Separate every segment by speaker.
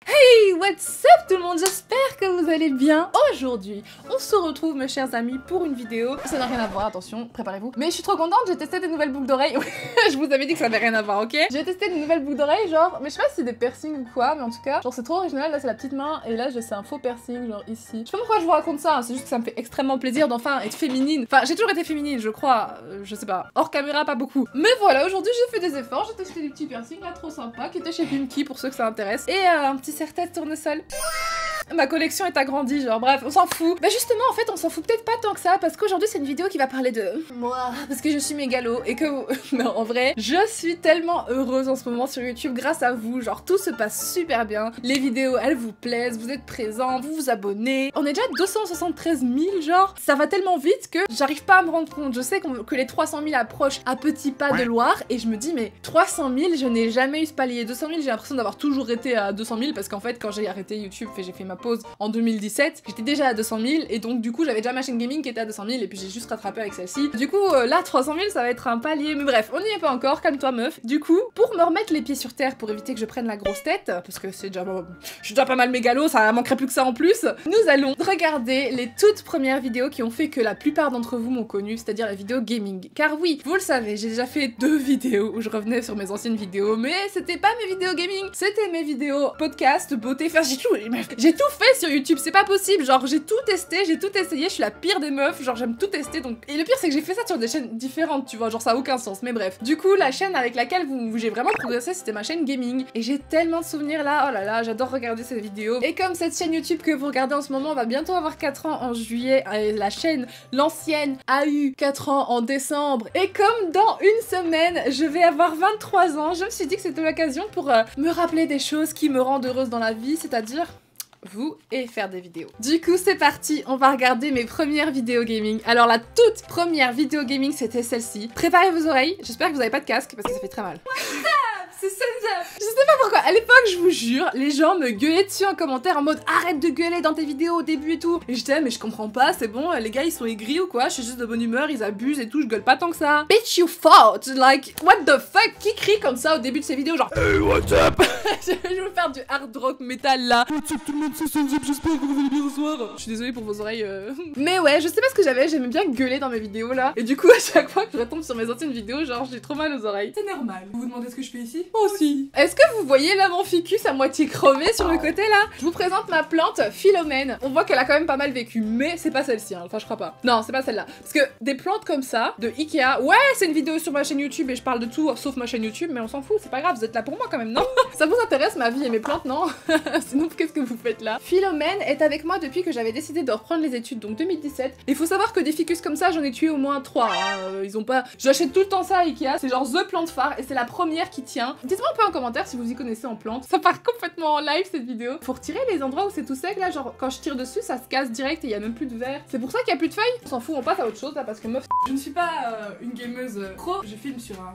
Speaker 1: Hey, what's up tout le monde, j'espère que vous allez bien. Aujourd'hui, on se retrouve mes chers amis pour une vidéo. Ça n'a rien à voir, attention, préparez-vous. Mais je suis trop contente, j'ai testé des nouvelles boucles d'oreilles. Je vous avais dit que ça n'avait rien à voir, ok? J'ai testé des nouvelles boucles d'oreilles, genre, mais je sais pas si c'est des piercings ou quoi, mais en tout cas, genre c'est trop original, là c'est la petite main, et là c'est un faux piercing, genre ici. Je sais pas pourquoi je vous raconte ça, hein, c'est juste que ça me fait extrêmement plaisir d'enfin être féminine. Enfin, j'ai toujours été féminine, je crois, je sais pas. Hors caméra, pas beaucoup. Mais voilà, aujourd'hui j'ai fait des efforts, j'ai testé des petits piercings là, trop sympa, qui étaient chez Pimki pour ceux que ça intéresse. Et un petit serre-tête tournesol. Ma collection est agrandie, genre bref, on s'en fout. Bah justement, en fait, on s'en fout peut-être pas tant que ça, parce qu'aujourd'hui c'est une vidéo qui va parler de moi, parce que je suis mégalo et que non, en vrai, je suis tellement heureuse en ce moment sur YouTube grâce à vous, genre tout se passe super bien, les vidéos elles vous plaisent, vous êtes présents, vous vous abonnez, on est déjà 273 000, genre ça va tellement vite que j'arrive pas à me rendre compte. Je sais que les 300 000 approchent à petits pas de Loire et je me dis mais 300 000, je n'ai jamais eu ce palier. 200 000, j'ai l'impression d'avoir toujours été à 200 000 parce qu'en fait quand j'ai arrêté YouTube, j'ai fait ma pause en 2017, j'étais déjà à 200 000 et donc du coup j'avais déjà ma chaîne gaming qui était à 200 000 et puis j'ai juste rattrapé avec celle-ci. Du coup là 300 000 ça va être un palier, mais bref on n'y est pas encore, calme-toi meuf. Du coup pour me remettre les pieds sur terre, pour éviter que je prenne la grosse tête, parce que c'est déjà, je suis déjà pas mal mégalo, ça manquerait plus que ça en plus, nous allons regarder les toutes premières vidéos qui ont fait que la plupart d'entre vous m'ont connu, c'est-à-dire la vidéo gaming. Car oui, vous le savez, j'ai déjà fait 2 vidéos où je revenais sur mes anciennes vidéos, mais c'était pas mes vidéos gaming, c'était mes vidéos podcast, beauté, enfin j'ai tout fait sur YouTube, c'est pas possible, genre j'ai tout testé, j'ai tout essayé, je suis la pire des meufs, genre j'aime tout tester donc. Et le pire c'est que j'ai fait ça sur des chaînes différentes, tu vois, genre ça a aucun sens, mais bref. Du coup la chaîne avec laquelle j'ai vraiment progressé c'était ma chaîne gaming et j'ai tellement de souvenirs là, oh là là, j'adore regarder ces vidéos. Et comme cette chaîne YouTube que vous regardez en ce moment va bientôt avoir 4 ans en juillet, la chaîne, l'ancienne, a eu 4 ans en décembre, et comme dans une semaine je vais avoir 23 ans, je me suis dit que c'était l'occasion pour me rappeler des choses qui me rendent heureuse dans la vie, c'est-à-dire vous et faire des vidéos. Du coup c'est parti, on va regarder mes premières vidéos gaming. Alors la toute première vidéo gaming c'était celle-ci. Préparez vos oreilles, j'espère que vous avez pas de casque parce que ça fait très mal. C'est Senza. Je sais pas pourquoi, à l'époque je vous jure, les gens me gueulaient dessus en commentaire en mode arrête de gueuler dans tes vidéos au début et tout. Et j'étais mais je comprends pas, c'est bon, les gars ils sont aigris ou quoi, je suis juste de bonne humeur, ils abusent et tout, je gueule pas tant que ça. Bitch you fought, like what the fuck, qui crie comme ça au début de ces vidéos genre hey what's up. Je vais faire du hard rock metal là. What's up tout le monde, c'est Senza, j'espère que vous allez bien ce soir. Je suis désolée pour vos oreilles Mais ouais, je sais pas ce que j'aimais bien gueuler dans mes vidéos là. Et du coup à chaque fois que je retombe sur mes anciennes vidéos, genre j'ai trop mal aux oreilles. C'est normal. Vous vous demandez ce que je fais ici? Moi aussi. Est-ce que vous voyez là mon ficus à moitié crevé sur le côté là? Je vous présente ma plante Philomène. On voit qu'elle a quand même pas mal vécu, mais c'est pas celle-ci, hein. Enfin je crois pas. Non, c'est pas celle-là. Parce que des plantes comme ça, de Ikea, ouais c'est une vidéo sur ma chaîne YouTube et je parle de tout sauf ma chaîne YouTube, mais on s'en fout, c'est pas grave, vous êtes là pour moi quand même, non? Ça vous intéresse ma vie et mes plantes, non? Sinon qu'est-ce que vous faites là? Philomène est avec moi depuis que j'avais décidé de reprendre les études, donc 2017. Il faut savoir que des ficus comme ça, j'en ai tué au moins 3. Hein. Ils ont pas... J'achète tout le temps ça à Ikea, c'est genre the plante phare et c'est la première qui tient. Dites-moi un peu en commentaire si vous y connaissez en plantes. Ça part complètement en live cette vidéo. Faut retirer les endroits où c'est tout sec là, genre quand je tire dessus ça se casse direct et il y a même plus de verre. C'est pour ça qu'il y a plus de feuilles. On s'en fout, on passe à autre chose là parce que meuf, je ne suis pas une gameuse pro, je filme sur un...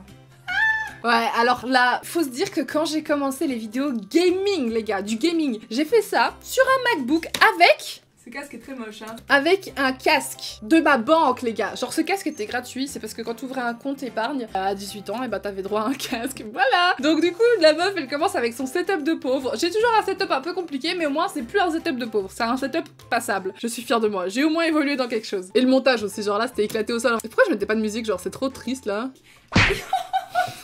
Speaker 1: Ouais, alors là, faut se dire que quand j'ai commencé les vidéos gaming, les gars, du gaming, j'ai fait ça sur un MacBook avec... Ce casque est très moche, hein. Avec un casque de ma banque, les gars. Genre, ce casque était gratuit, c'est parce que quand tu ouvrais un compte épargne à 18 ans, et bah t'avais droit à un casque, voilà. Donc du coup, la meuf, elle commence avec son setup de pauvre. J'ai toujours un setup un peu compliqué, mais au moins, c'est plus un setup de pauvre, c'est un setup passable. Je suis fière de moi, j'ai au moins évolué dans quelque chose. Et le montage aussi, genre là, c'était éclaté au sol. Et pourquoi je mettais pas de musique, genre, c'est trop triste, là.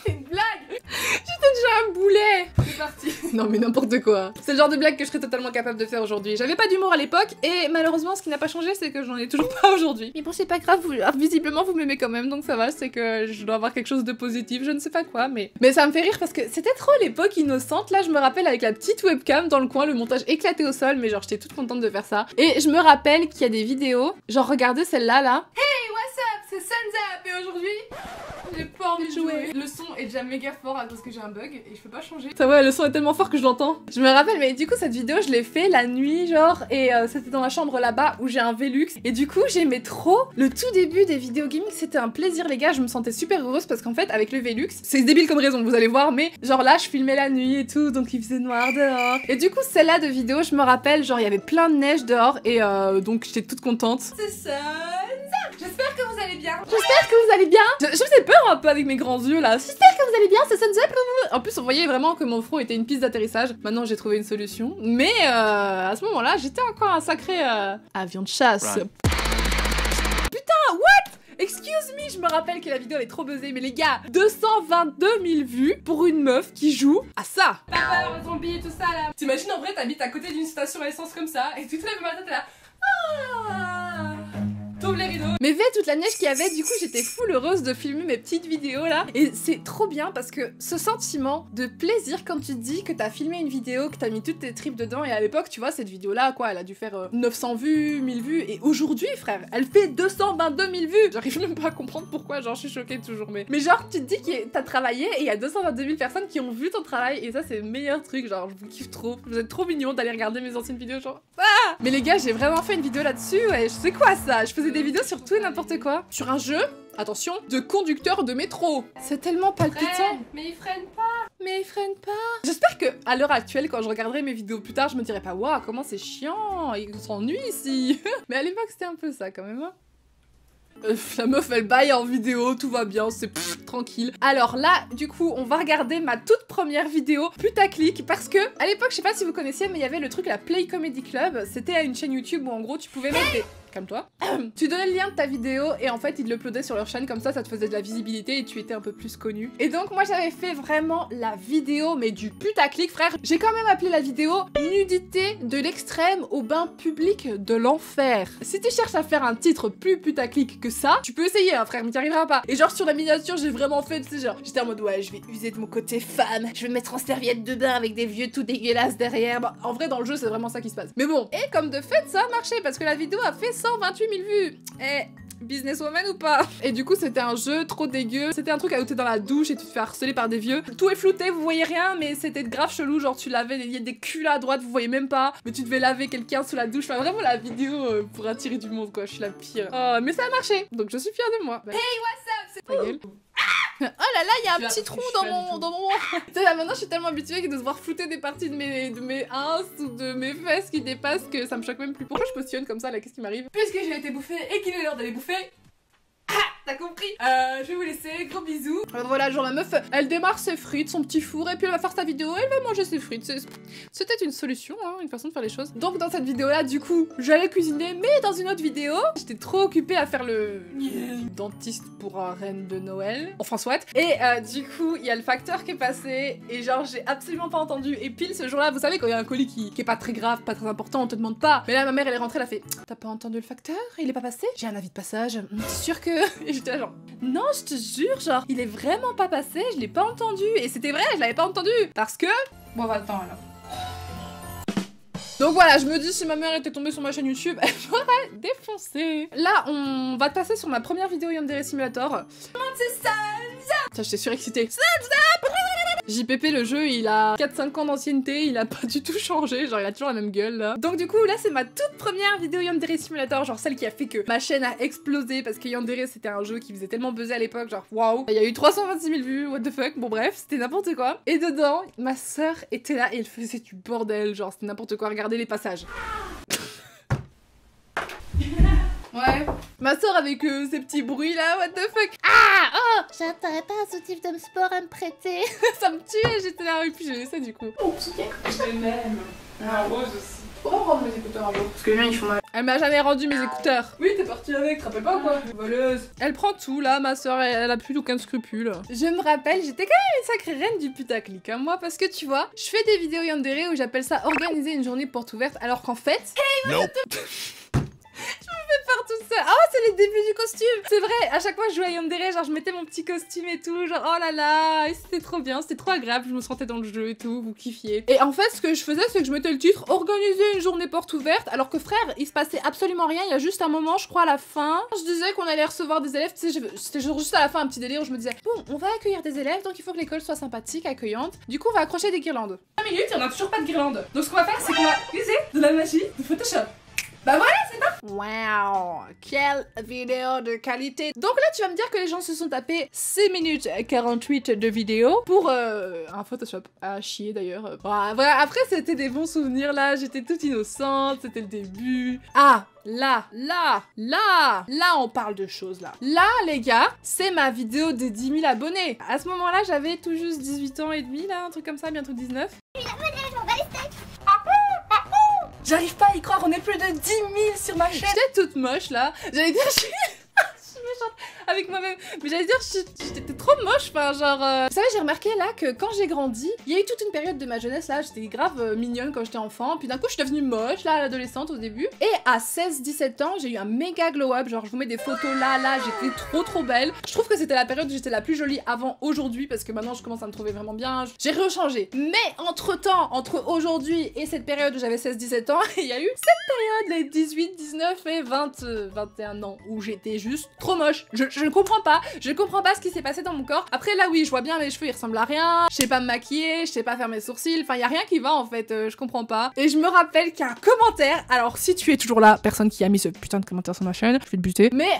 Speaker 1: C'est une blague. J'étais déjà un boulet. C'est parti. Non mais n'importe quoi. C'est le genre de blague que je serais totalement capable de faire aujourd'hui. J'avais pas d'humour à l'époque et malheureusement ce qui n'a pas changé c'est que j'en ai toujours pas aujourd'hui. Mais bon c'est pas grave, visiblement vous m'aimez quand même donc ça va, c'est que je dois avoir quelque chose de positif, je ne sais pas quoi mais ça me fait rire parce que c'était trop l'époque innocente. Là je me rappelle avec la petite webcam dans le coin, le montage éclaté au sol mais genre j'étais toute contente de faire ça. Et je me rappelle qu'il y a des vidéos, genre regardez celle-là là. Hey what's up, c'est Senza et aujourd'hui... J'ai pas envie de jouer. Le son est déjà méga fort à cause que j'ai un bug et je peux pas changer. Ça va, le son est tellement fort que je l'entends. Je me rappelle, mais du coup cette vidéo je l'ai fait la nuit genre et c'était dans la chambre là-bas où j'ai un Velux et du coup j'aimais trop le tout début des vidéos gaming, c'était un plaisir les gars, je me sentais super heureuse parce qu'en fait avec le Velux, c'est débile comme raison vous allez voir mais genre là je filmais la nuit et tout donc il faisait noir dehors et du coup celle-là de vidéo je me rappelle genre il y avait plein de neige dehors et donc j'étais toute contente. C'est ça. J'espère que vous allez bien. J'espère que vous allez bien. Je me fais peur un peu avec mes grands yeux là. J'espère que vous allez bien, c'est Sunzep. En plus on voyait vraiment que mon front était une piste d'atterrissage. Maintenant j'ai trouvé une solution. Mais à ce moment là j'étais encore un sacré avion de chasse. Right. Putain, what? Excuse me, je me rappelle que la vidéo avait trop buzzé, mais les gars, 222 000 vues pour une meuf qui joue à ça. Papa, un zombie et tout ça là. T'imagines en vrai, t'habites à côté d'une station à essence comme ça, et tu te lèves le matin, t'es là. Ah, t'ouvres les rideaux. Mais vu toute la neige qu'il y avait, du coup j'étais full heureuse de filmer mes petites vidéos là. Et c'est trop bien parce que ce sentiment de plaisir quand tu te dis que t'as filmé une vidéo, que t'as mis toutes tes tripes dedans. Et à l'époque, tu vois, cette vidéo là, quoi, elle a dû faire 900 vues, 1000 vues. Et aujourd'hui, frère, elle fait 222 000 vues. J'arrive même pas à comprendre pourquoi, genre je suis choquée toujours. Mais genre, tu te dis que t'as travaillé et il y a 222 000 personnes qui ont vu ton travail. Et ça, c'est le meilleur truc. Genre, je vous kiffe trop. Vous êtes trop mignons d'aller regarder mes anciennes vidéos, genre. Ah, mais les gars, j'ai vraiment fait une vidéo là-dessus. Ouais, je sais quoi ça? Je faisais des vidéos sur tout et n'importe quoi. Sur un jeu, attention, de conducteur de métro. C'est tellement palpitant. Mais ils freinent pas. Mais ils freinent pas. J'espère que à l'heure actuelle, quand je regarderai mes vidéos plus tard, je me dirai pas waouh, comment c'est chiant, ils s'ennuient ici. Mais à l'époque, c'était un peu ça quand même. Hein. La meuf elle baille en vidéo, tout va bien, c'est tranquille. Alors là, du coup, on va regarder ma toute première vidéo putaclic parce que à l'époque, je sais pas si vous connaissiez, mais il y avait le truc la Play Comedy Club. C'était une chaîne YouTube où en gros tu pouvais mettre des... Calme-toi. Tu donnais le lien de ta vidéo et en fait ils l'uploadaient sur leur chaîne, comme ça te faisait de la visibilité et tu étais un peu plus connu. Et donc moi j'avais fait vraiment la vidéo mais du putaclic, frère. J'ai quand même appelé la vidéo nudité de l'extrême au bain public de l'enfer. Si tu cherches à faire un titre plus putaclic que ça, tu peux essayer hein, frère, mais t'y arriveras pas. Et genre sur la miniature j'ai vraiment fait, tu sais, genre j'étais en mode ouais, je vais user de mon côté femme, je vais me mettre en serviette de bain avec des vieux tout dégueulasses derrière. Bah, en vrai dans le jeu c'est vraiment ça qui se passe. Mais bon, et comme de fait ça a marché parce que la vidéo a fait 128 000 vues. Eh, businesswoman ou pas? Et du coup c'était un jeu trop dégueu. C'était un truc à où t'es dans la douche et tu te fais harceler par des vieux. Tout est flouté, vous voyez rien, mais c'était grave chelou. Genre tu lavais, il y a des culs là à droite, vous voyez même pas. Mais tu devais laver quelqu'un sous la douche. Enfin vraiment la vidéo pour attirer du monde quoi. Je suis la pire. Oh, mais ça a marché. Donc je suis fière de moi. Hey, what's up? Ta gueule. Oh là là, il y a un petit trou dans mon... Tu sais là maintenant je suis tellement habituée de se voir flouter des parties de mes ins ou de mes fesses qui dépassent que ça me choque même plus. Pourquoi je positionne comme ça là? Qu'est-ce qui m'arrive? Puisque j'ai été bouffée et qu'il est l'heure d'aller bouffer. T'as compris? Je vais vous laisser, gros bisous. Alors voilà, genre la meuf, elle démarre ses frites, son petit four, et puis elle va faire sa vidéo, elle va manger ses frites. C'était une solution, hein, une façon de faire les choses. Donc dans cette vidéo-là, du coup, j'allais cuisiner, mais dans une autre vidéo, j'étais trop occupée à faire le dentiste pour un reine de Noël. Enfin soit. Et du coup, il y a le facteur qui est passé, et genre j'ai absolument pas entendu. Et pile ce jour-là, vous savez quand il y a un colis qui est pas très grave, pas très important, on te demande pas. Mais là, ma mère, elle est rentrée, elle a fait t'as pas entendu le facteur? Il est pas passé? J'ai un avis de passage. T'es sûr que... Et j'étais là genre non, je te jure, genre il est vraiment pas passé, je l'ai pas entendu. Et c'était vrai, je l'avais pas entendu. Parce que... Bon, bah attends alors. Donc voilà, je me dis si ma mère était tombée sur ma chaîne YouTube, elle m'aurait défoncé. Là, on va passer sur ma première vidéo Yandere Simulator. C'est ça. Tiens, j'étais surexcitée. JPP, le jeu, il a 4-5 ans d'ancienneté, il a pas du tout changé, genre il a toujours la même gueule là. Donc du coup, là c'est ma toute première vidéo Yandere Simulator, genre celle qui a fait que ma chaîne a explosé parce que Yandere c'était un jeu qui faisait tellement buzzer à l'époque, genre waouh. Il y a eu 326 000 vues, what the fuck, bon bref, c'était n'importe quoi. Et dedans, ma soeur était là et elle faisait du bordel, genre c'était n'importe quoi, regardez les passages. Ouais. Ma soeur avec ces petits bruits là, what the fuck. Ah oh, j'attendais pas ce type de sport à me prêter. Ça me tuait, j'étais là et puis j'ai laissé du coup. Oh, je les même. Ah, rose aussi. Pourquoi rendre mes écouteurs en rose? Parce que les miens ils font mal. Elle m'a jamais rendu mes écouteurs. Oui, t'es partie avec, tu te rappelles pas quoi? Voleuse. Elle prend tout là, ma soeur, elle a plus aucun scrupule. Je me rappelle, j'étais quand même une sacrée reine du putaclic, hein, moi, parce que tu vois, je fais des vidéos Yandere où j'appelle ça organiser une journée porte ouverte, alors qu'en fait. Hey, nope. Je me fais peur toute seule. Oh, c'est les débuts du costume. C'est vrai, à chaque fois je jouais à Yandere, genre je mettais mon petit costume et tout, genre oh là là, et c'était trop bien, c'était trop agréable, je me sentais dans le jeu et tout, vous kiffiez. Et en fait, ce que je faisais, c'est que je mettais le titre organiser une journée porte ouverte, alors que frère, il se passait absolument rien, il y a juste un moment, je crois à la fin, je disais qu'on allait recevoir des élèves, tu sais, c'était genre juste à la fin un petit délire où je me disais bon, on va accueillir des élèves, donc il faut que l'école soit sympathique, accueillante. Du coup, on va accrocher des guirlandes. 5 minutes, il y en a toujours pas de guirlandes. Donc ce qu'on va faire, c'est qu'on va user de la magie de Photoshop. Bah voilà, c'est parti. Wow, quelle vidéo de qualité. Donc là, tu vas me dire que les gens se sont tapés 6 minutes 48 de vidéo pour un Photoshop. À chier d'ailleurs. Voilà, après, c'était des bons souvenirs là. J'étais toute innocente, c'était le début. Ah, là, on parle de choses là. Là, les gars, c'est ma vidéo des 10 000 abonnés. À ce moment-là, j'avais tout juste 18 ans et demi là, un truc comme ça, bientôt 19. J'arrive pas à y croire, on est plus de 10 000 sur ma chaîne. J'étais toute moche là. J'allais dire, je suis méchante avec moi-même. Mais j'allais dire, j'étais trop moche. Enfin, genre. Vous savez, j'ai remarqué là que quand j'ai grandi, il y a eu toute une période de ma jeunesse là. J'étais grave mignonne quand j'étais enfant. Puis d'un coup, je suis devenue moche là, à l'adolescente au début. Et à 16-17 ans, j'ai eu un méga glow-up. Genre, je vous mets des photos là. J'étais trop belle. Je trouve que c'était la période où j'étais la plus jolie avant aujourd'hui. Parce que maintenant, je commence à me trouver vraiment bien. J'ai rechangé. Mais entre-temps, entre aujourd'hui et cette période où j'avais 16-17 ans, il y a eu cette période, les 18, 19 et 21 ans, où j'étais juste trop moche. Je ne comprends pas. Je comprends pas ce qui s'est passé dans mon corps. Après, là, oui, je vois bien mes cheveux, ils ressemblent à rien. Je sais pas me maquiller, je sais pas faire mes sourcils. Enfin, il y a rien qui va, en fait. Je comprends pas. Et je me rappelle qu'il y a un commentaire. Alors, si tu es toujours là, personne qui a mis ce putain de commentaire sur ma chaîne, je vais te buter. Mais,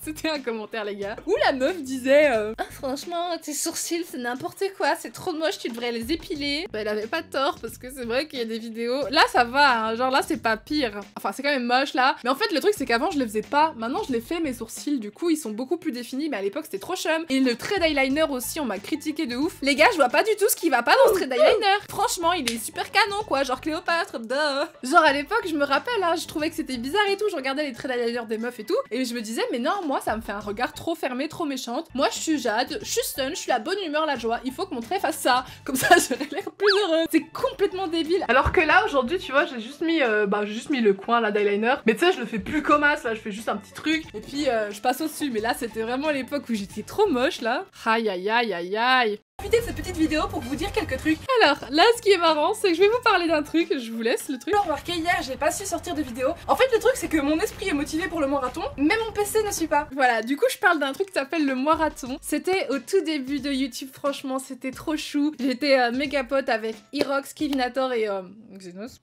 Speaker 1: c'était un commentaire, les gars, où la meuf disait ah, franchement, tes sourcils, c'est n'importe quoi. C'est trop moche, tu devrais les épiler. Bah, elle avait pas tort, parce que c'est vrai qu'il y a des vidéos. Là, ça va, hein. Genre là, c'est pas pire. Enfin, c'est quand même moche, là. Mais en fait, le truc, c'est qu'avant, je le faisais pas. Maintenant, je les fais, mes sourcils. Du coup, ils sont beaucoup plus définis, mais à l'époque, c'était trop chum. Et le trait d'eyeliner aussi, on m'a critiqué de ouf. Les gars, je vois pas du tout ce qui va pas dans ce trait d'eyeliner. Franchement, il est super canon, quoi. Genre Cléopâtre, duh. Genre, à l'époque, je me rappelle, hein, je trouvais que c'était bizarre et tout. Je regardais les traits d'eyeliner des meufs et tout. Et je me disais, mais non, moi, ça me fait un regard trop fermé, trop méchante. Moi, je suis Jade, je suis Sun, je suis la bonne humeur, la joie. Il faut que mon trait fasse ça. Comme ça, j'aurais l'air plus heureuse. C'est complètement débile. Alors que là, aujourd'hui, tu vois, j'ai juste mis le coin, là, d'eyeliner. Mais tu sais, je le fais plus comme as, là. Je fais juste un petit truc. Et puis, je passe au-dessus. Mais là, c'était vraiment l'époque où j'étais trop moche, là. Aïe, aïe, aïe, aïe, aïe. Profitez de cette petite vidéo pour vous dire quelques trucs. Alors, là, ce qui est marrant, c'est que je vais vous parler d'un truc. Je vous laisse le truc. Remarquez, hier, j'ai pas su sortir de vidéo. En fait, le truc, c'est que mon esprit est motivé pour le marathon, mais mon PC ne suit pas. Voilà, du coup, je parle d'un truc qui s'appelle le marathon. C'était au tout début de YouTube, franchement, c'était trop chou. J'étais méga pote avec Irox, Kevinator et Xenos.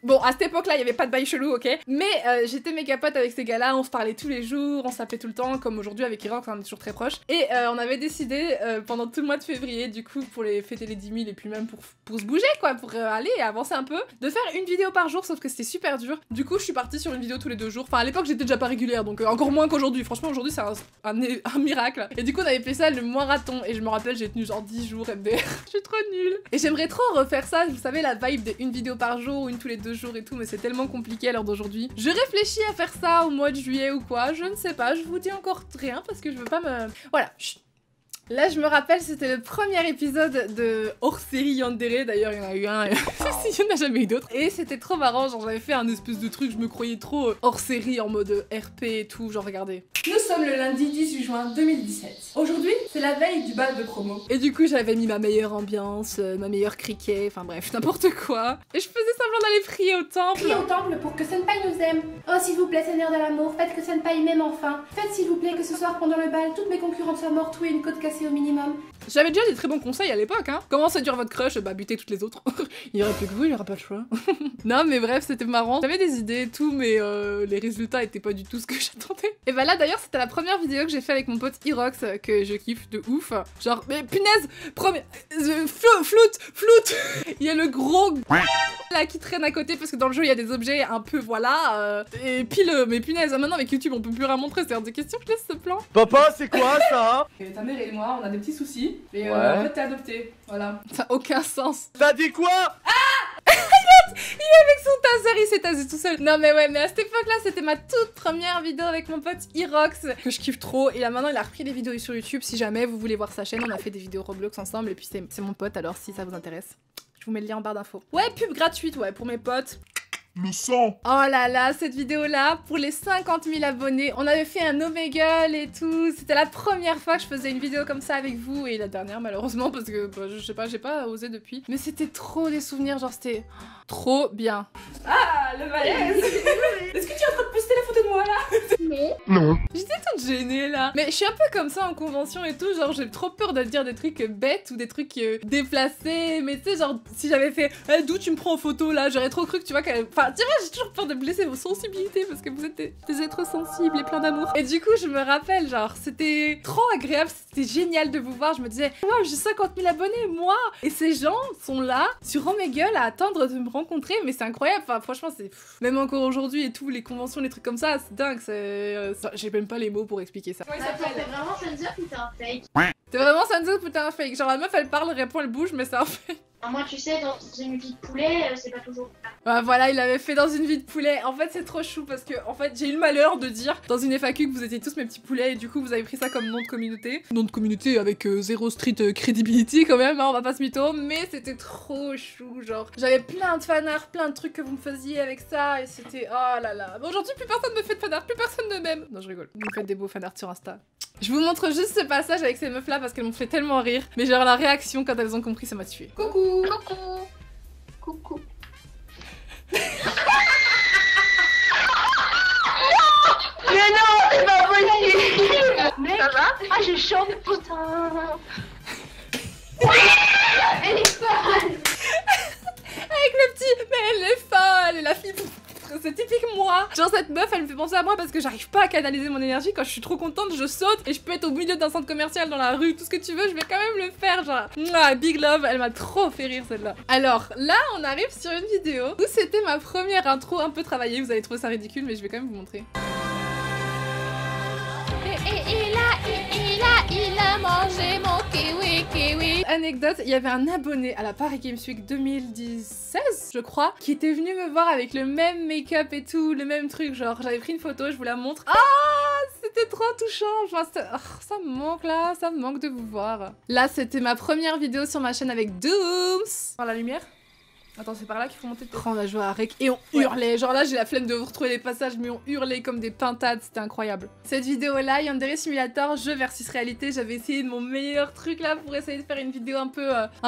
Speaker 1: Bon, à cette époque-là, il y avait pas de bail chelou, ok? Mais j'étais méga pote avec ces gars-là, on se parlait tous les jours, on s'appelait tout le temps, comme aujourd'hui avec Irox, on est toujours très proches. Et on avait décidé pendant tout le mois de février, du coup, pour les fêter les 10 000 et puis même pour se bouger, quoi, pour aller avancer un peu, de faire une vidéo par jour, sauf que c'était super dur. Du coup, je suis partie sur une vidéo tous les 2 jours. Enfin, à l'époque, j'étais déjà pas régulière, donc encore moins qu'aujourd'hui. Franchement, aujourd'hui, c'est un miracle. Et du coup, on avait fait ça le marathon, et je me rappelle, j'ai tenu genre 10 jours MDR. Je suis trop nulle. Et j'aimerais trop refaire ça, vous savez, la vibe de une vidéo par jour ou une tous les 2 jours et tout, mais c'est tellement compliqué à l'heure d'aujourd'hui. Je réfléchis à faire ça au mois de juillet ou quoi, je ne sais pas, je vous dis encore rien parce que je veux pas me... Voilà, chut. Là, je me rappelle, c'était le premier épisode de hors-série Yandere. D'ailleurs, il y en a eu un, il n'y en a jamais eu d'autres. Et c'était trop marrant, genre j'avais fait un espèce de truc, je me croyais trop hors-série en mode RP et tout, genre regardez. Nous sommes le lundi 18 juin 2017. Aujourd'hui, c'est la veille du bal de promo. Et du coup, j'avais mis ma meilleure ambiance, ma meilleure cricket, enfin bref, n'importe quoi. Et je faisais semblant d'aller prier au temple.
Speaker 2: Priez au temple pour que Senpai nous aime. Oh, s'il vous plaît, Seigneur de l'amour, faites que Senpai m'aime enfin. Faites, s'il vous plaît, que ce soir, pendant le bal, toutes mes concurrentes soient mortes ou aient une côte cassée au minimum.
Speaker 1: J'avais déjà des très bons conseils à l'époque, hein. Comment séduire votre crush? Bah, butez toutes les autres. Il y aurait plus que vous, il y aura pas le choix. Non, mais bref, c'était marrant. J'avais des idées et tout, mais les résultats étaient pas du tout ce que j'attendais. Et bah là, d'ailleurs, c'était la première vidéo que j'ai fait avec mon pote Irox, que je kiffe de ouf. Genre, mais punaise, floute. Il y a le gros là qui traîne à côté parce que dans le jeu il y a des objets un peu voilà et puis mais punaise, maintenant avec YouTube on peut plus rien montrer, c'est hors de question que je laisse ce plan.
Speaker 3: Papa, c'est quoi ça?
Speaker 1: Et ta mère et moi on a des petits soucis et
Speaker 3: ouais.
Speaker 1: En fait t'es adopté, voilà. Ça a aucun sens.
Speaker 3: T'as dit quoi?
Speaker 1: Il est avec son taser, il s'est tasé tout seul. Non mais ouais, mais à cette époque-là, c'était ma toute première vidéo avec mon pote Irox, que je kiffe trop. Et là maintenant, il a repris des vidéos sur YouTube. Si jamais vous voulez voir sa chaîne, on a fait des vidéos Roblox ensemble. Et puis c'est mon pote, alors si ça vous intéresse, je vous mets le lien en barre d'infos. Ouais, pub gratuite, ouais, pour mes potes.
Speaker 3: Le sang.
Speaker 1: Oh là là, cette vidéo-là, pour les 50 000 abonnés, on avait fait un Omegle et tout. C'était la première fois que je faisais une vidéo comme ça avec vous. Et la dernière, malheureusement, parce que bah, je sais pas, j'ai pas osé depuis. Mais c'était trop des souvenirs, genre c'était trop bien. Ah, le malaise. Est-ce que tu es en train de poster la photo de moi là?
Speaker 2: Mais...
Speaker 3: Non.
Speaker 1: J'étais de gênée là. Mais je suis un peu comme ça en convention et tout, genre j'ai trop peur de dire des trucs bêtes ou des trucs déplacés. Mais tu sais, genre si j'avais fait d'où tu me prends en photo là, j'aurais trop cru que tu vois qu'elle. Enfin, tu vois, j'ai toujours peur de blesser vos sensibilités parce que vous êtes des êtres sensibles et pleins d'amour. Et du coup, je me rappelle, genre, c'était trop agréable, c'était génial de vous voir. Je me disais, wow, j'ai 50 000 abonnés, moi! Et ces gens sont là, sur Omegle, à attendre de me rencontrer, mais c'est incroyable. Enfin, franchement, c'est. Même encore aujourd'hui et tout, les conventions, les trucs comme ça, c'est dingue. J'ai même pas les mots pour expliquer ça.
Speaker 4: Attends, t'es vraiment Sansa ou t'es un fake?
Speaker 1: T'es vraiment Sansa ou t'es un fake? Genre, la meuf, elle parle, elle répond, elle bouge, mais c'est un fake.
Speaker 4: Moi, tu sais, dans une vie de poulet, c'est pas toujours ça.
Speaker 1: Bah voilà, il avait fait dans une vie de poulet. En fait, c'est trop chou parce que, en fait, j'ai eu le malheur de dire dans une FAQ que vous étiez tous mes petits poulets et du coup, vous avez pris ça comme nom de communauté. Nom de communauté avec zéro street credibility quand même, hein, on va pas se mytho, mais c'était trop chou, genre. J'avais plein de fanarts, plein de trucs que vous me faisiez avec ça et c'était, oh là là. Mais aujourd'hui, plus personne me fait de fanarts, plus personne ne m'aime. Non, je rigole. Vous me faites des beaux fanarts sur Insta. Je vous montre juste ce passage avec ces meufs là parce qu'elles m'ont fait tellement rire. Mais genre la réaction quand elles ont compris, ça m'a tué.
Speaker 2: Coucou.
Speaker 4: Coucou. Coucou.
Speaker 2: Mais non, c'est pas possible.
Speaker 4: Mec, ça va? Ah, j'ai chaud, putain.
Speaker 2: Elle est folle.
Speaker 1: Avec le petit, mais elle est folle, et la fille, c'est typique moi. Genre cette meuf, elle me fait penser à moi parce que j'arrive pas à canaliser mon énergie. Quand je suis trop contente, je saute et je peux être au milieu d'un centre commercial dans la rue, tout ce que tu veux, je vais quand même le faire. Genre, mouah, big love, elle m'a trop fait rire celle-là. Alors là, on arrive sur une vidéo où c'était ma première intro un peu travaillée. Vous allez trouver ça ridicule, mais je vais quand même vous montrer. Il a mangé mon kiwi. Anecdote, il y avait un abonné à la Paris Games Week 2016, je crois, qui était venu me voir avec le même make-up et tout, le même truc, genre j'avais pris une photo, je vous la montre. Ah, c'était trop touchant, enfin, ça me manque là, ça me manque de vous voir. Là, c'était ma première vidéo sur ma chaîne avec Dooms. Par la lumière. Attends, c'est par là qu'il faut monter. On a joué à Rec et on hurlait. Genre là, j'ai la flemme de vous retrouver les passages, mais on hurlait comme des pintades, c'était incroyable. Cette vidéo-là, Yandere Simulator, jeu versus réalité, j'avais essayé de mon meilleur truc là pour essayer de faire une vidéo un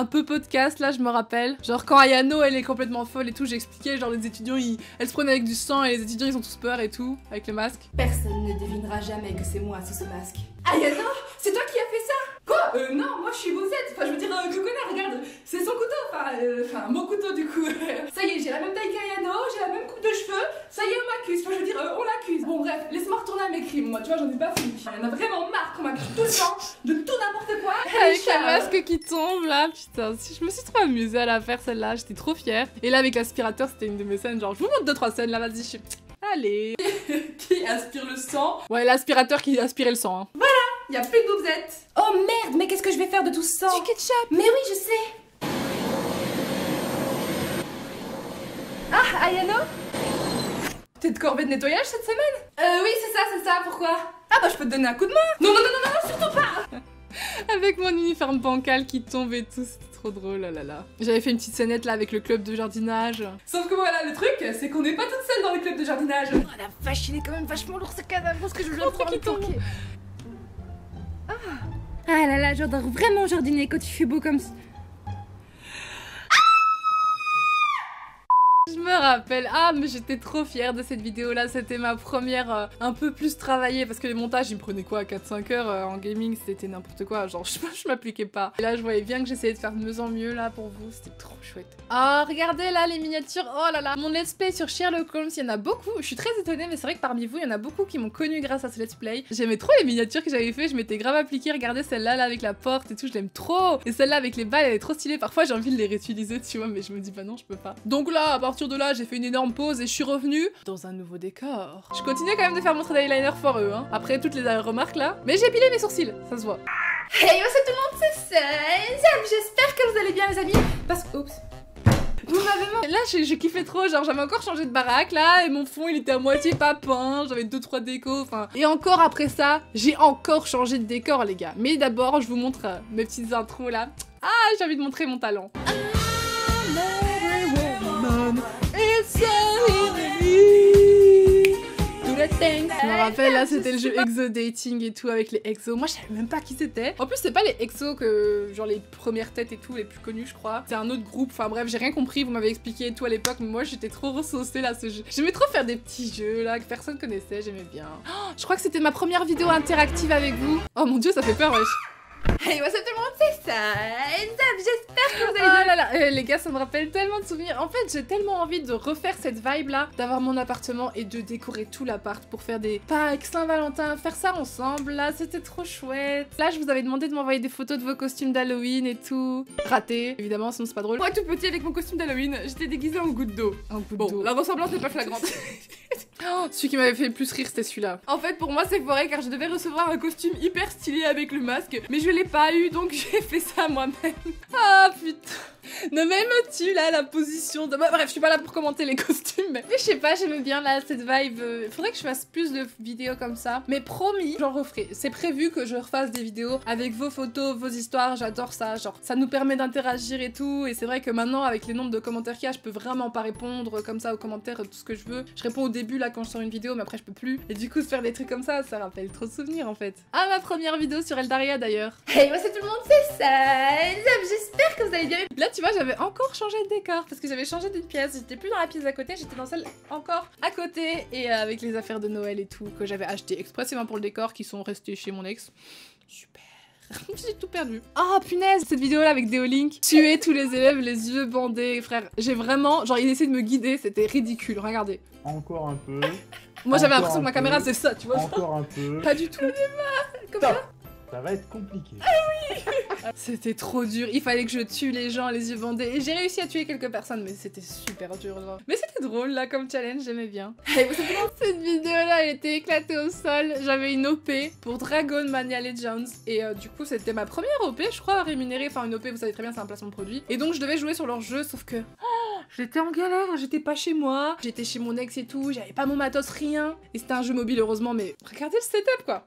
Speaker 1: peu podcast, là, je me rappelle. Genre quand Ayano, elle est complètement folle et tout, j'expliquais, genre les étudiants, elles se prenaient avec du sang et les étudiants, ils ont tous peur et tout, avec le masque.
Speaker 2: Personne ne devinera jamais que c'est moi sous ce masque. Ayano, c'est toi qui as fait ça? Quoi? Non, moi je suis Bosette. Enfin, je veux dire, Coconard, regarde, c'est son couteau. Enfin, mon couteau du coup. Ça y est, j'ai la même taille qu'Ayano, j'ai la même coupe de cheveux. Ça y est, on m'accuse. Enfin, je veux dire, on l'accuse. Bon, bref, laisse-moi retourner à mes crimes. Moi, tu vois, j'en ai pas fini. Il y en a vraiment marre qu'on m'accuse tout le temps de tout n'importe quoi.
Speaker 1: Avec le masque qui tombe là, putain, je me suis trop amusée à la faire celle-là, j'étais trop fière. Et là, avec l'aspirateur, c'était une de mes scènes. Genre, je vous montre 2-3 scènes là, vas-y, allez. Qui aspire le sang? Ouais, l'aspirateur qui aspirait le sang. Hein.
Speaker 2: Voilà, y a plus de boubzettes. Oh merde, mais qu'est-ce que je vais faire de tout ce sang?
Speaker 1: Du ketchup.
Speaker 2: Mais oui, je sais. Ah, Ayano?
Speaker 1: T'es de corvée de nettoyage cette semaine?
Speaker 2: Oui, c'est ça, pourquoi?
Speaker 1: Ah bah je peux te donner un coup de main.
Speaker 2: Non, surtout pas.
Speaker 1: Avec mon uniforme bancal qui tombe et tout, c'était trop drôle, là là là. J'avais fait une petite scénette là avec le club de jardinage. Sauf que voilà, le truc, c'est qu'on n'est pas toutes seules dans le club de jardinage. Oh la vache, il est quand même vachement lourd ce cadavre, que je viens de prendre qui tombe.
Speaker 2: Ah là là, j'adore vraiment jardiner quand il fait beau comme ça.
Speaker 1: Je me rappelle, ah mais j'étais trop fière de cette vidéo là, c'était ma première un peu plus travaillée parce que les montages ils me prenaient quoi, 4-5 heures en gaming, c'était n'importe quoi, genre je m'appliquais pas. Et là je voyais bien que j'essayais de faire de mieux en mieux là pour vous, c'était trop chouette. Ah regardez là les miniatures, oh là là, mon let's play sur Sherlock Holmes, il y en a beaucoup, je suis très étonnée mais c'est vrai que parmi vous il y en a beaucoup qui m'ont connu grâce à ce let's play. J'aimais trop les miniatures que j'avais fait, je m'étais grave appliquée, regardez celle-là là avec la porte et tout, je l'aime trop. Et celle-là avec les balles elle est trop stylée, parfois j'ai envie de les réutiliser tu vois mais je me dis bah non je peux pas. Donc là à partir de là j'ai fait une énorme pause et je suis revenue dans un nouveau décor. Je continue quand même de faire mon trait d'eyeliner for eux, hein, après toutes les remarques là. Mais j'ai épilé mes sourcils, ça se voit.
Speaker 2: Hey, what's up tout le monde, c'est Sam. J'espère que vous allez bien les amis. Parce que... Oups.
Speaker 1: Vous m'avez... Là j'ai kiffé trop, genre j'avais encore changé de baraque là et mon fond il était à moitié pas peint, j'avais 2-3 décos, enfin... Et encore après ça, j'ai encore changé de décor les gars. Mais d'abord je vous montre mes petites intros là. Ah j'ai envie de montrer mon talent. It's so easy. Do the things rappelle, là c'était le jeu Exo Dating et tout avec les exos. Moi je savais même pas qui c'était. En plus c'est pas les exos que genre les premières têtes et tout, les plus connus je crois. C'est un autre groupe, enfin bref j'ai rien compris, vous m'avez expliqué et tout à l'époque, mais moi j'étais trop ressaucée là ce jeu. J'aimais trop faire des petits jeux là que personne connaissait, j'aimais bien. Oh, je crois que c'était ma première vidéo interactive avec vous. Oh mon dieu ça fait peur wesh.
Speaker 2: Hey, what's up tout le monde, c'est ça. J'espère que vous allez
Speaker 1: Oh là là, les gars, ça me rappelle tellement de souvenirs. En fait, j'ai tellement envie de refaire cette vibe là, d'avoir mon appartement et de décorer tout l'appart pour faire des Pâques, Saint-Valentin, faire ça ensemble. Là, c'était trop chouette. Là, je vous avais demandé de m'envoyer des photos de vos costumes d'Halloween et tout. Raté, évidemment, sinon c'est pas drôle.
Speaker 2: Moi tout petit avec mon costume d'Halloween, j'étais déguisée en goutte d'eau.
Speaker 1: Un coup de
Speaker 2: Bon,
Speaker 1: dos.
Speaker 2: la ressemblance n'est pas flagrante.
Speaker 1: Oh, celui qui m'avait fait le plus rire, c'était celui-là.
Speaker 2: En fait, pour moi, c'est foiré car je devais recevoir un costume hyper stylé avec le masque, mais je l'ai pas eu donc j'ai fait ça moi-même.
Speaker 1: Ah putain. Ne m'aimes-tu là la position de... Bah, bref, je suis pas là pour commenter les costumes, mais je sais pas, j'aime bien là cette vibe. Faudrait que je fasse plus de vidéos comme ça, mais promis, j'en referai. C'est prévu que je refasse des vidéos avec vos photos, vos histoires, j'adore ça, genre ça nous permet d'interagir et tout, et c'est vrai que maintenant avec les nombres de commentaires qu'il y a, je peux vraiment pas répondre comme ça aux commentaires, tout ce que je veux. Je réponds au début là quand je sors une vidéo, mais après je peux plus. Et du coup, se faire des trucs comme ça rappelle trop de souvenirs en fait. Ah, ma première vidéo sur Eldaria d'ailleurs.
Speaker 2: Hey, what's up tout le monde, c'est ça. J'espère que vous allez bien.
Speaker 1: Là, tu vois, j'avais encore changé de décor parce que j'avais changé d'une pièce. J'étais plus dans la pièce d'à côté, j'étais dans celle encore à côté et avec les affaires de Noël et tout que j'avais acheté expressément pour le décor qui sont restées chez mon ex. Super. J'ai tout perdu. Ah punaise, cette vidéo là avec Deolink. Tuer tous les élèves, les yeux bandés, frère. J'ai vraiment, genre il essaie de me guider, c'était ridicule, regardez.
Speaker 3: Encore un peu.
Speaker 1: Moi j'avais
Speaker 3: Encore
Speaker 1: l'impression que ma
Speaker 3: un
Speaker 1: caméra
Speaker 3: peu.
Speaker 1: c'est ça, tu vois.
Speaker 3: Encore un peu.
Speaker 1: Pas du tout.
Speaker 2: Comme
Speaker 3: Stop.
Speaker 2: ça.
Speaker 3: Ça va être compliqué.
Speaker 1: C'était trop dur, il fallait que je tue les gens les yeux bandés et j'ai réussi à tuer quelques personnes mais c'était super dur genre. Mais c'était drôle là comme challenge, j'aimais bien.
Speaker 2: Hey, what's up tout le monde.
Speaker 1: Cette vidéo là elle était éclatée au sol, j'avais une OP pour Dragon Mania Legends et du coup c'était ma première OP je crois rémunérée, enfin une OP vous savez très bien c'est un placement de produit et donc je devais jouer sur leur jeu sauf que j'étais en galère, j'étais pas chez moi, j'étais chez mon ex et tout, j'avais pas mon matos rien et c'était un jeu mobile heureusement mais regardez le setup quoi.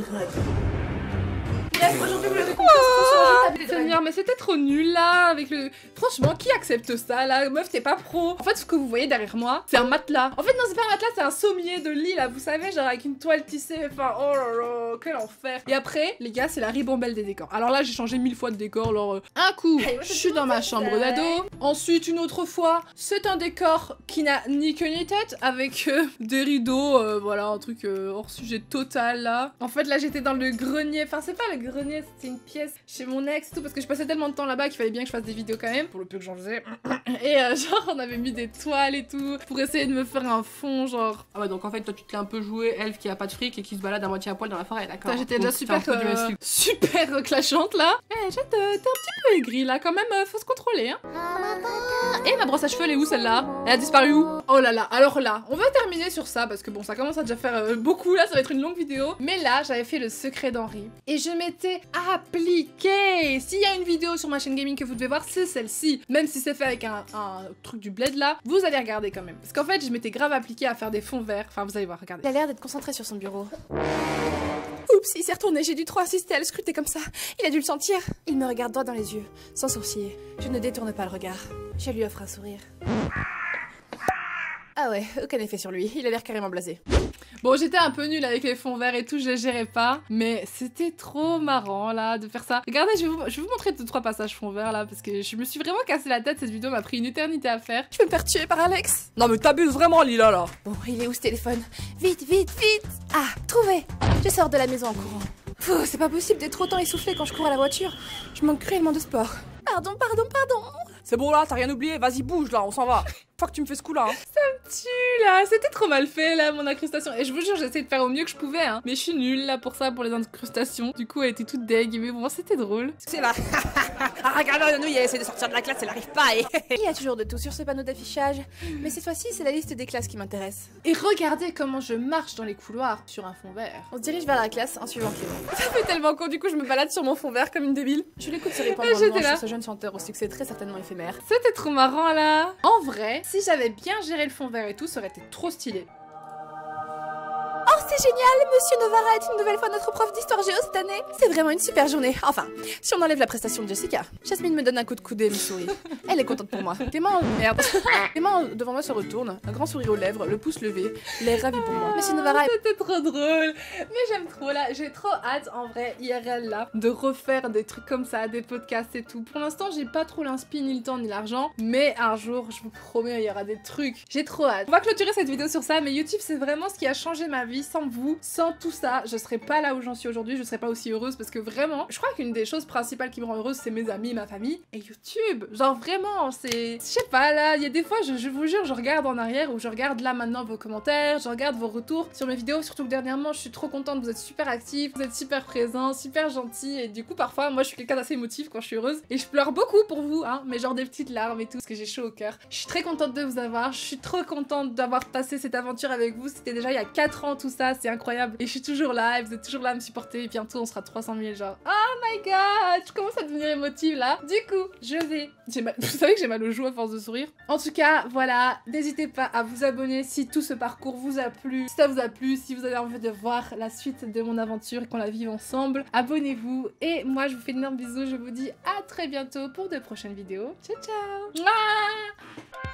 Speaker 2: Yes, aujourd'hui vous l'avez compris, c'est trop
Speaker 1: Seigneur, mais c'était trop nul là avec le... Franchement, qui accepte ça là? Meuf, t'es pas pro. En fait, ce que vous voyez derrière moi, c'est un matelas. En fait, non, c'est pas un matelas, c'est un sommier de lit là, vous savez, genre avec une toile tissée. Enfin, oh là là, quel enfer. Et après, les gars, c'est la ribambelle des décors. Alors là, j'ai changé 1000 fois de décor. Alors, un coup, je suis dans ma chambre d'ado. Ensuite, une autre fois, c'est un décor qui n'a ni queue ni tête avec des rideaux, voilà, un truc hors sujet total là. En fait, là, j'étais dans le grenier. Enfin, c'est pas le grenier, c'était une pièce chez mon ex, tout, parce que je passais tellement de temps là-bas qu'il fallait bien que je fasse des vidéos quand même, pour le peu que j'en faisais. Et genre, on avait mis des toiles et tout, pour essayer de me faire un fond, genre. Ah ouais, donc en fait, toi, tu te l'as un peu joué, elfe qui a pas de fric et qui se balade à moitié à poil dans la forêt, d'accord. J'étais déjà super, super clashante là. Eh, t'es un petit peu aigrie là, quand même, faut se contrôler, hein. Et ma brosse à cheveux, elle est où celle-là? Elle a disparu où? Oh là là, alors là, on va terminer sur ça, parce que bon, ça commence à déjà faire beaucoup, là, ça va être une longue vidéo. Mais là, j'avais fait le secret d'Henri, et je m'étais appliquée. S'il y a une vidéo sur ma chaîne gaming que vous devez voir, c'est celle-ci. Même si c'est fait avec un truc du bled là, vous allez regarder quand même. Parce qu'en fait, je m'étais grave appliquée à faire des fonds verts. Enfin, vous allez voir, regardez.
Speaker 2: Il a l'air d'être concentré sur son bureau. Oups, il s'est retourné, j'ai dû trop assister à le scruter comme ça. Il a dû le sentir. Il me regarde droit dans les yeux, sans sourciller. Je ne détourne pas le regard. Je lui offre un sourire. Ah ouais, aucun effet sur lui, il a l'air carrément blasé.
Speaker 1: Bon, j'étais un peu nulle avec les fonds verts et tout, je les gérais pas, mais c'était trop marrant là de faire ça. Regardez, je vais vous montrer 2-3 passages fonds verts là, parce que je me suis vraiment cassé la tête, cette vidéo m'a pris une éternité à faire.
Speaker 2: Je vais me faire tuer par Alex.
Speaker 5: Non mais t'abuses vraiment Lila là.
Speaker 2: Bon, il est où ce téléphone? Vite, vite, vite. Ah, trouvé. Je sors de la maison en courant. Pfff, c'est pas possible d'être autant essoufflé quand je cours à la voiture. Je manque cruellement de sport. Pardon, pardon, pardon.
Speaker 5: C'est bon là, t'as rien oublié, vas-y bouge là, on s'en va. Faut que tu me fais ce coup là. Hein.
Speaker 1: Tu là, c'était trop mal fait là mon incrustation. Et je vous jure, j'essayais de faire au mieux que je pouvais, hein. Mais je suis nulle là pour ça, pour les incrustations. Du coup, elle était toute deg, mais bon, c'était drôle.
Speaker 5: C'est là. Ah, regarde, nous, il essaie de sortir de la classe, elle arrive pas.
Speaker 2: Il y a toujours de tout sur ce panneau d'affichage. Mais cette fois-ci, c'est la liste des classes qui m'intéresse.
Speaker 1: Et regardez comment je marche dans les couloirs sur un fond vert.
Speaker 2: On se dirige vers la classe en suivant Clément.
Speaker 1: Ça fait tellement con, du coup, je me balade sur mon fond vert comme une débile.
Speaker 2: Je l'écoute se répandre en louange sur ce jeune chanteur au succès très certainement éphémère.
Speaker 1: C'était trop marrant là. En vrai, si j'avais bien géré le fond vert et tout, ça aurait été trop stylé.
Speaker 2: Oh, c'est
Speaker 1: c'est génial, Monsieur Novara est une nouvelle fois notre prof d'histoire géo cette année. C'est vraiment une super journée. Enfin, si on enlève la prestation de Jessica. Jasmine me donne un coup de coude et me sourit. Elle est contente pour moi. Clément, merde. Clément devant moi se retourne, un grand sourire aux lèvres, le pouce levé, l'air ravi pour moi. Monsieur Novara, c'était trop drôle. Mais j'aime trop là, j'ai trop hâte en vrai, IRL là, de refaire des trucs comme ça, des podcasts et tout. Pour l'instant, j'ai pas trop l'inspi, ni le temps, ni l'argent, mais un jour, je vous promets, il y aura des trucs. J'ai trop hâte. On va clôturer cette vidéo sur ça, mais YouTube, c'est vraiment ce qui a changé ma vie. Sans vous, sans tout ça, je serais pas là où j'en suis aujourd'hui, je serais pas aussi heureuse parce que vraiment, je crois qu'une des choses principales qui me rend heureuse, c'est mes amis, ma famille et YouTube. Genre vraiment, c'est... Je sais pas, là, il y a des fois, je vous jure, je regarde en arrière ou je regarde là maintenant vos commentaires, je regarde vos retours sur mes vidéos, surtout que dernièrement, je suis trop contente, vous êtes super actifs, vous êtes super présents, super gentils et du coup, parfois, moi, je suis quelqu'un d'assez émotif quand je suis heureuse et je pleure beaucoup pour vous, hein, mais genre des petites larmes et tout, parce que j'ai chaud au cœur. Je suis très contente de vous avoir, je suis trop contente d'avoir passé cette aventure avec vous, c'était déjà il y a 4 ans tout ça, c'est incroyable et je suis toujours là et vous êtes toujours là à me supporter et bientôt on sera 300 000 genre oh my god, je commence à devenir émotive là. Du coup, je vais... Vous savez que j'ai mal aux joues à force de sourire. En tout cas, voilà, n'hésitez pas à vous abonner si tout ce parcours vous a plu, si ça vous a plu, si vous avez envie de voir la suite de mon aventure et qu'on la vive ensemble. Abonnez-vous et moi je vous fais d'énormes bisous, je vous dis à très bientôt pour de prochaines vidéos. Ciao ciao. Mouah.